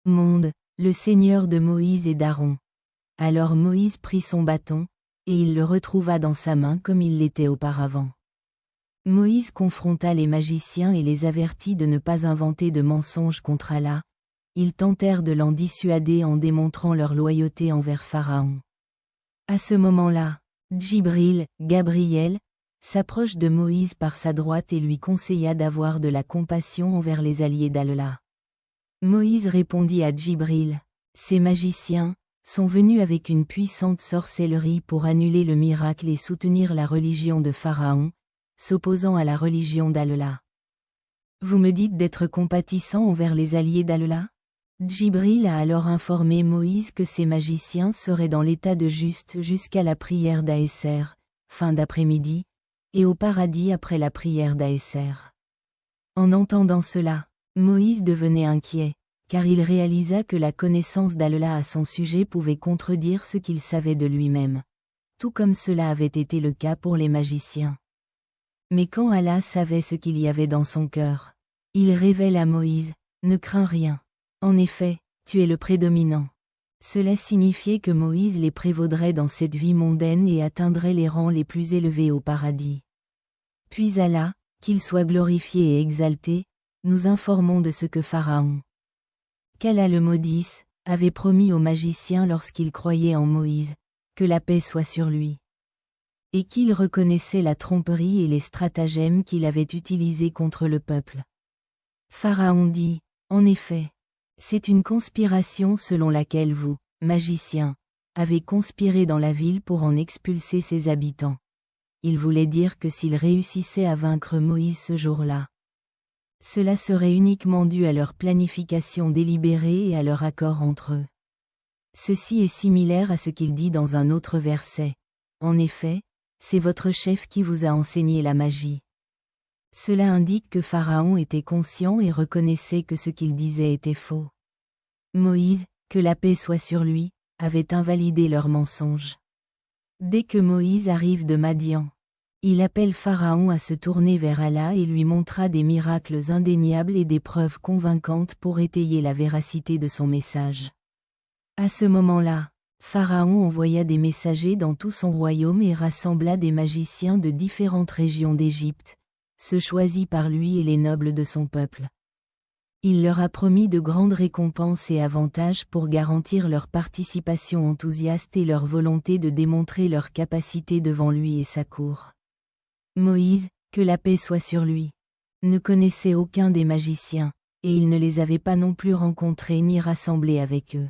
monde, le Seigneur de Moïse et d'Aaron. Alors Moïse prit son bâton, et il le retrouva dans sa main comme il l'était auparavant. Moïse confronta les magiciens et les avertit de ne pas inventer de mensonges contre Allah. Ils tentèrent de l'en dissuader en démontrant leur loyauté envers Pharaon. À ce moment-là, Djibril, Gabriel, s'approche de Moïse par sa droite et lui conseilla d'avoir de la compassion envers les alliés d'Allah. Moïse répondit à Djibril, « Ces magiciens sont venus avec une puissante sorcellerie pour annuler le miracle et soutenir la religion de Pharaon, s'opposant à la religion d'Allah. Vous me dites d'être compatissant envers les alliés d'Allah ?» Djibril a alors informé Moïse que ces magiciens seraient dans l'état de juste jusqu'à la prière d'Aesser, fin d'après-midi, et au paradis après la prière d'Aesser. En entendant cela, Moïse devenait inquiet, car il réalisa que la connaissance d'Allah à son sujet pouvait contredire ce qu'il savait de lui-même, tout comme cela avait été le cas pour les magiciens. Mais quand Allah savait ce qu'il y avait dans son cœur, il révèle à Moïse, « Ne crains rien. En effet, tu es le prédominant. » Cela signifiait que Moïse les prévaudrait dans cette vie mondaine et atteindrait les rangs les plus élevés au paradis. Puis Allah, qu'il soit glorifié et exalté, nous informons de ce que Pharaon, qu'Allah le maudisse, avait promis aux magiciens lorsqu'ils croyaient en Moïse, que la paix soit sur lui. Et qu'il reconnaissait la tromperie et les stratagèmes qu'il avait utilisés contre le peuple. Pharaon dit, « En effet, c'est une conspiration selon laquelle vous, magiciens, avez conspiré dans la ville pour en expulser ses habitants. » Il voulait dire que s'ils réussissaient à vaincre Moïse ce jour-là, cela serait uniquement dû à leur planification délibérée et à leur accord entre eux. Ceci est similaire à ce qu'il dit dans un autre verset. En effet, c'est votre chef qui vous a enseigné la magie. Cela indique que Pharaon était conscient et reconnaissait que ce qu'il disait était faux. Moïse, que la paix soit sur lui, avait invalidé leurs mensonges. Dès que Moïse arrive de Madian, il appelle Pharaon à se tourner vers Allah et lui montra des miracles indéniables et des preuves convaincantes pour étayer la véracité de son message. À ce moment-là, Pharaon envoya des messagers dans tout son royaume et rassembla des magiciens de différentes régions d'Égypte, ceux choisis par lui et les nobles de son peuple. Il leur a promis de grandes récompenses et avantages pour garantir leur participation enthousiaste et leur volonté de démontrer leur capacité devant lui et sa cour. Moïse, que la paix soit sur lui, ne connaissait aucun des magiciens, et il ne les avait pas non plus rencontrés ni rassemblés avec eux.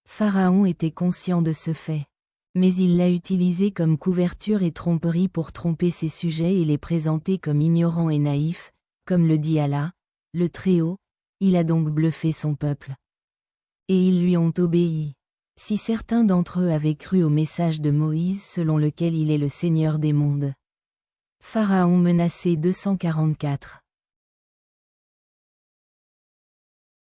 Pharaon était conscient de ce fait, mais il l'a utilisé comme couverture et tromperie pour tromper ses sujets et les présenter comme ignorants et naïfs, comme le dit Allah, le Très-Haut, il a donc bluffé son peuple. Et ils lui ont obéi. Si certains d'entre eux avaient cru au message de Moïse selon lequel il est le Seigneur des mondes. Pharaon menacé 244.